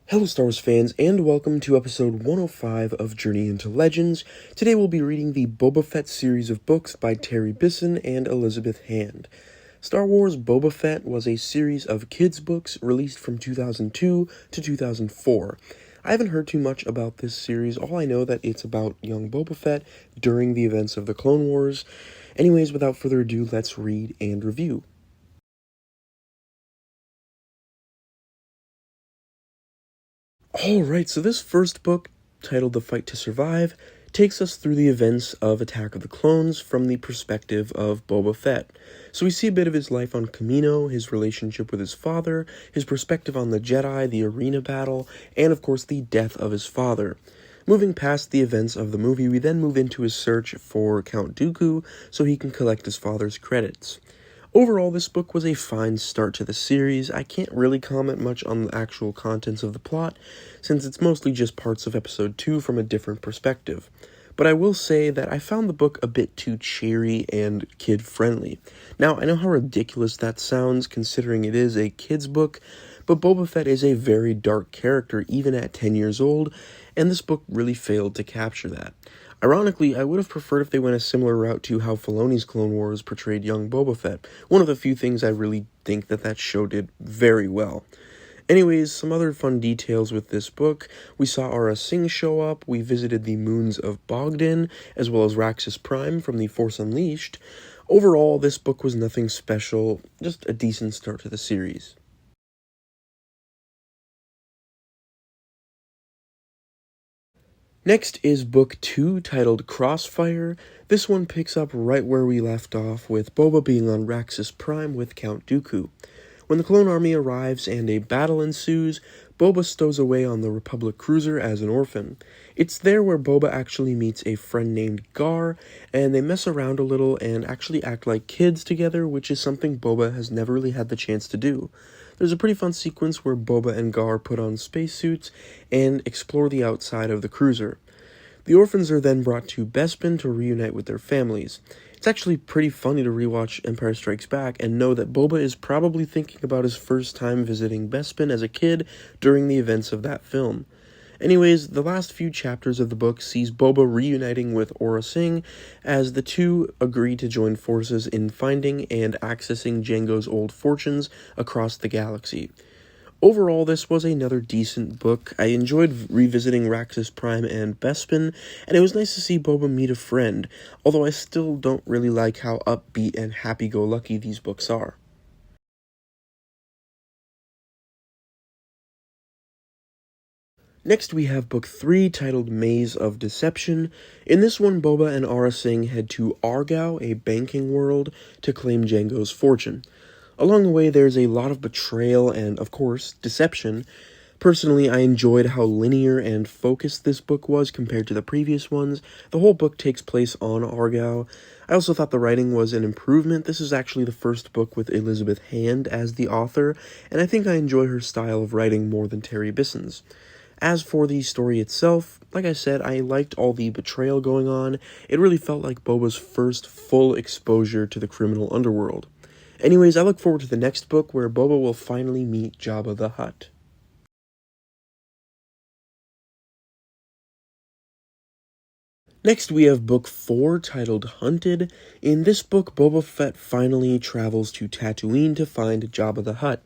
Hello Star Wars fans, and welcome to episode 105 of Journey into Legends. Today we'll be reading the Boba Fett series of books by Terry Bisson and Elizabeth Hand. Star Wars Boba Fett was a series of kids' books released from 2002 to 2004. I haven't heard too much about this series. All I know that it's about young Boba Fett during the events of the Clone Wars. Anyways, without further ado, let's read and review. Alright, so this first book, titled The Fight to Survive, takes us through the events of Attack of the Clones from the perspective of Boba Fett. So we see a bit of his life on Kamino, his relationship with his father, his perspective on the Jedi, the arena battle, and of course the death of his father. Moving past the events of the movie, we then move into his search for Count Dooku so he can collect his father's credits. Overall, this book was a fine start to the series. I can't really comment much on the actual contents of the plot, since it's mostly just parts of episode 2 from a different perspective. But I will say that I found the book a bit too cheery and kid-friendly. Now, I know how ridiculous that sounds, considering it is a kid's book, but Boba Fett is a very dark character even at 10 years old, and this book really failed to capture that. Ironically, I would have preferred if they went a similar route to how Filoni's Clone Wars portrayed young Boba Fett, one of the few things I really think that show did very well. Anyways, some other fun details with this book. We saw Aura Singh show up, we visited the moons of Bogdan, as well as Raxus Prime from The Force Unleashed. Overall, this book was nothing special, just a decent start to the series. Next is Book 2, titled Crossfire. This one picks up right where we left off, with Boba being on Raxus Prime with Count Dooku. When the clone army arrives and a battle ensues, Boba stows away on the Republic cruiser as an orphan. It's there where Boba actually meets a friend named Gar, and they mess around a little and actually act like kids together, which is something Boba has never really had the chance to do. There's a pretty fun sequence where Boba and Gar put on spacesuits and explore the outside of the cruiser. The orphans are then brought to Bespin to reunite with their families. It's actually pretty funny to rewatch Empire Strikes Back and know that Boba is probably thinking about his first time visiting Bespin as a kid during the events of that film. Anyways, the last few chapters of the book sees Boba reuniting with Aura Singh as the two agree to join forces in finding and accessing Jango's old fortunes across the galaxy. Overall, this was another decent book. I enjoyed revisiting Raxus Prime and Bespin, and it was nice to see Boba meet a friend, although I still don't really like how upbeat and happy-go-lucky these books are. Next, we have Book 3, titled Maze of Deception. In this one, Boba and Aura Singh head to Argao, a banking world, to claim Jango's fortune. Along the way, there's a lot of betrayal and, of course, deception. Personally, I enjoyed how linear and focused this book was compared to the previous ones. The whole book takes place on Argao. I also thought the writing was an improvement. This is actually the first book with Elizabeth Hand as the author, and I think I enjoy her style of writing more than Terry Bisson's. As for the story itself, like I said, I liked all the betrayal going on. It really felt like Boba's first full exposure to the criminal underworld. Anyways, I look forward to the next book where Boba will finally meet Jabba the Hutt. Next, we have Book 4, titled Hunted. In this book, Boba Fett finally travels to Tatooine to find Jabba the Hutt.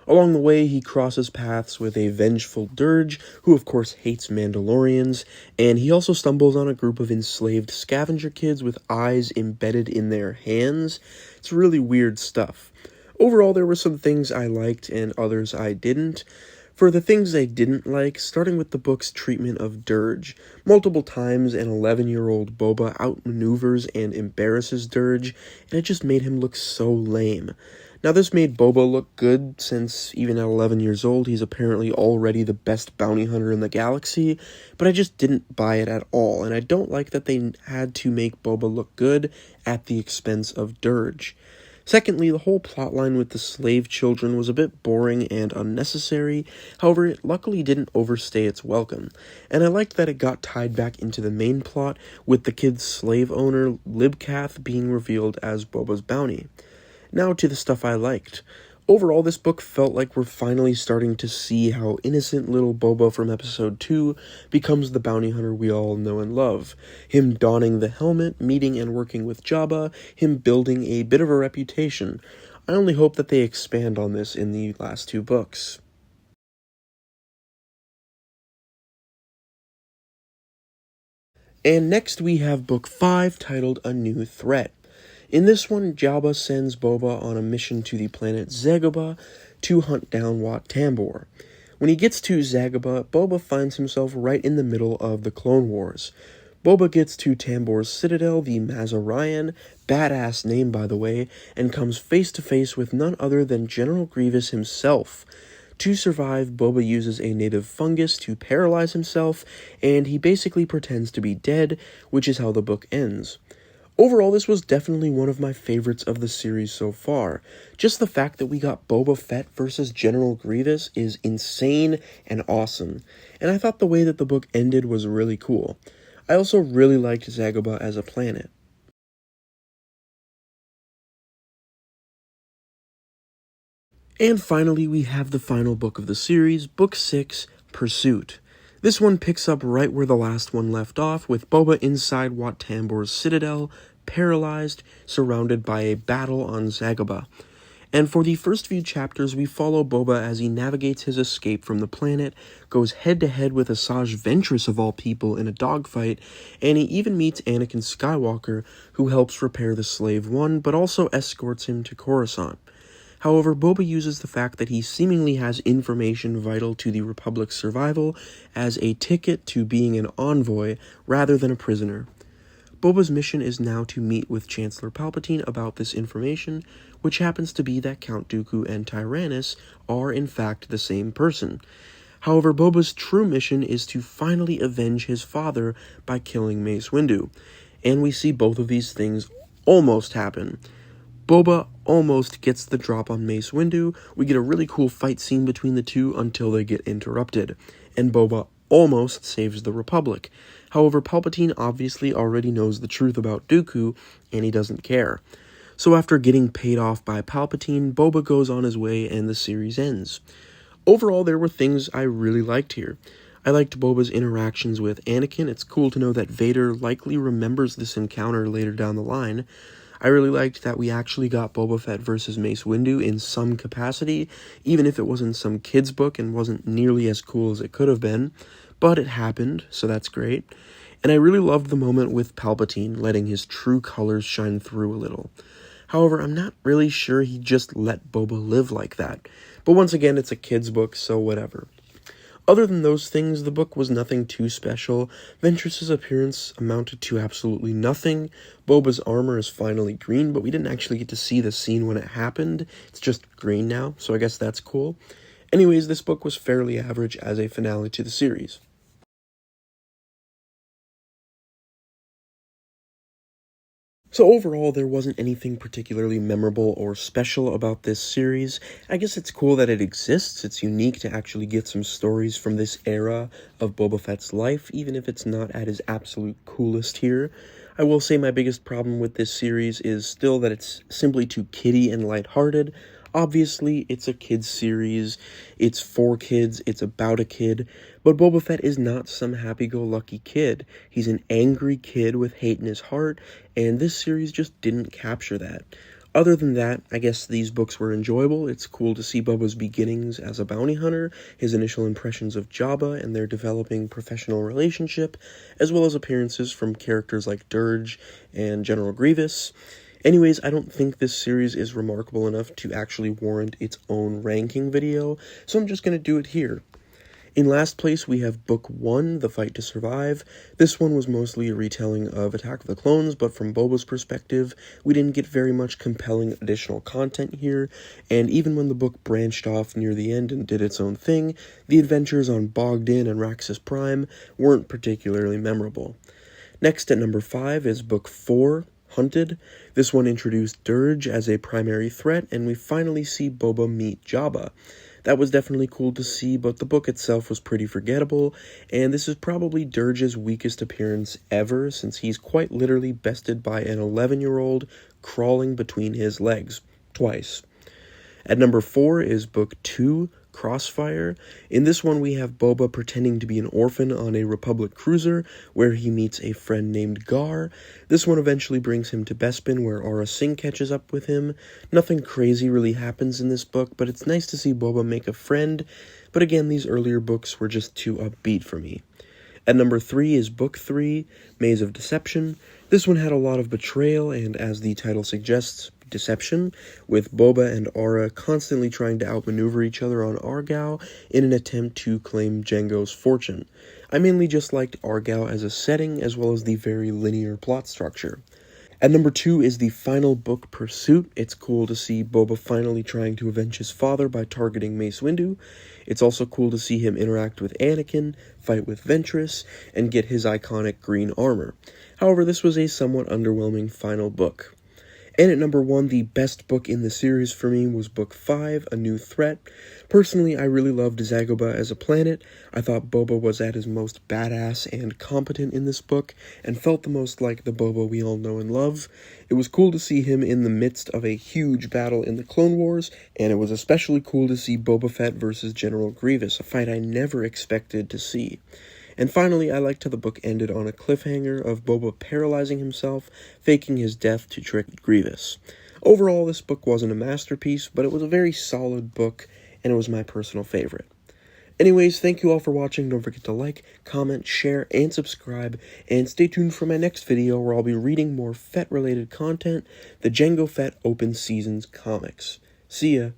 Along the way, he crosses paths with a vengeful dirge, who of course hates Mandalorians, and he also stumbles on a group of enslaved scavenger kids with eyes embedded in their hands. It's really weird stuff. Overall, there were some things I liked and others I didn't. For the things I didn't like, starting with the book's treatment of Dirge. Multiple times, an 11-year-old Boba outmaneuvers and embarrasses Dirge, and it just made him look so lame. Now, this made Boba look good, since even at 11 years old, he's apparently already the best bounty hunter in the galaxy, but I just didn't buy it at all, and I don't like that they had to make Boba look good at the expense of Dirge. Secondly, the whole plotline with the slave children was a bit boring and unnecessary. However, it luckily didn't overstay its welcome, and I liked that it got tied back into the main plot with the kid's slave owner, Libkath, being revealed as Boba's bounty. Now to the stuff I liked. Overall, this book felt like we're finally starting to see how innocent little Boba from episode 2 becomes the bounty hunter we all know and love. Him donning the helmet, meeting and working with Jabba, him building a bit of a reputation. I only hope that they expand on this in the last 2 books. And next we have Book 5, titled A New Threat. In this one, Jabba sends Boba on a mission to the planet Zagaba to hunt down Wat Tambor. When he gets to Zagaba, Boba finds himself right in the middle of the Clone Wars. Boba gets to Tambor's citadel, the Mazarian, badass name by the way, and comes face to face with none other than General Grievous himself. To survive, Boba uses a native fungus to paralyze himself, and he basically pretends to be dead, which is how the book ends. Overall, this was definitely one of my favorites of the series so far. Just the fact that we got Boba Fett versus General Grievous is insane and awesome, and I thought the way that the book ended was really cool. I also really liked Zagaba as a planet. And finally, we have the final book of the series, Book 6, Pursuit. This one picks up right where the last one left off, with Boba inside Wat Tambor's citadel, paralyzed, surrounded by a battle on Zagaba. And for the first few chapters, we follow Boba as he navigates his escape from the planet, goes head-to-head with Asajj Ventress of all people in a dogfight, and he even meets Anakin Skywalker, who helps repair the Slave One, but also escorts him to Coruscant. However, Boba uses the fact that he seemingly has information vital to the Republic's survival as a ticket to being an envoy rather than a prisoner. Boba's mission is now to meet with Chancellor Palpatine about this information, which happens to be that Count Dooku and Tyrannus are in fact the same person. However, Boba's true mission is to finally avenge his father by killing Mace Windu, and we see both of these things almost happen. Boba almost gets the drop on Mace Windu, we get a really cool fight scene between the two until they get interrupted, and Boba almost saves the Republic. However, Palpatine obviously already knows the truth about Dooku, and he doesn't care. So after getting paid off by Palpatine, Boba goes on his way and the series ends. Overall, there were things I really liked here. I liked Boba's interactions with Anakin. It's cool to know that Vader likely remembers this encounter later down the line. I really liked that we actually got Boba Fett versus Mace Windu in some capacity, even if it wasn't some kid's book and wasn't nearly as cool as it could have been, but it happened, so that's great. And I really loved the moment with Palpatine letting his true colors shine through a little. However, I'm not really sure he just let Boba live like that, but once again, it's a kid's book, so whatever. Other than those things, the book was nothing too special. Ventress's appearance amounted to absolutely nothing. Boba's armor is finally green, but we didn't actually get to see the scene when it happened. It's just green now, so I guess that's cool. Anyways, this book was fairly average as a finale to the series. So overall, there wasn't anything particularly memorable or special about this series. I guess it's cool that it exists. It's unique to actually get some stories from this era of Boba Fett's life, even if it's not at his absolute coolest here. I will say my biggest problem with this series is still that it's simply too kiddie and lighthearted. Obviously, it's a kid's series, it's for kids, it's about a kid, but Boba Fett is not some happy-go-lucky kid. He's an angry kid with hate in his heart, and this series just didn't capture that. Other than that, I guess these books were enjoyable. It's cool to see Boba's beginnings as a bounty hunter, his initial impressions of Jabba and their developing professional relationship, as well as appearances from characters like Dirge and General Grievous. Anyways, I don't think this series is remarkable enough to actually warrant its own ranking video, so I'm just going to do it here. In last place, we have Book 1, The Fight to Survive. This one was mostly a retelling of Attack of the Clones, but from Boba's perspective, we didn't get very much compelling additional content here, and even when the book branched off near the end and did its own thing, the adventures on Bogdan and Raxus Prime weren't particularly memorable. Next at number 5 is Book 4, Hunted. This one introduced Dirge as a primary threat, and we finally see Boba meet Jabba. That was definitely cool to see, but the book itself was pretty forgettable, and this is probably Dirge's weakest appearance ever, since he's quite literally bested by an 11-year-old crawling between his legs, twice. At number 4 is Book 2, Crossfire. In this one, we have Boba pretending to be an orphan on a Republic cruiser, where he meets a friend named Gar. This one eventually brings him to Bespin, where Aurra Sing catches up with him. Nothing crazy really happens in this book, but it's nice to see Boba make a friend. But again, these earlier books were just too upbeat for me. At number 3 is Book 3, Maze of Deception. This one had a lot of betrayal and, as the title suggests, deception, with Boba and Aurra constantly trying to outmaneuver each other on Argao in an attempt to claim Jango's fortune. I mainly just liked Argao as a setting, as well as the very linear plot structure. At number 2 is the final book, Pursuit. It's cool to see Boba finally trying to avenge his father by targeting Mace Windu. It's also cool to see him interact with Anakin, fight with Ventress, and get his iconic green armor. However, this was a somewhat underwhelming final book. And at number 1, the best book in the series for me was Book 5, A New Threat. Personally, I really loved Dagobah as a planet. I thought Boba was at his most badass and competent in this book, and felt the most like the Boba we all know and love. It was cool to see him in the midst of a huge battle in the Clone Wars, and it was especially cool to see Boba Fett versus General Grievous, a fight I never expected to see. And finally, I liked how the book ended on a cliffhanger of Boba paralyzing himself, faking his death to trick Grievous. Overall, this book wasn't a masterpiece, but it was a very solid book, and it was my personal favorite. Anyways, thank you all for watching. Don't forget to like, comment, share, and subscribe, and stay tuned for my next video where I'll be reading more Fett-related content, the Jango Fett Open Seasons comics. See ya!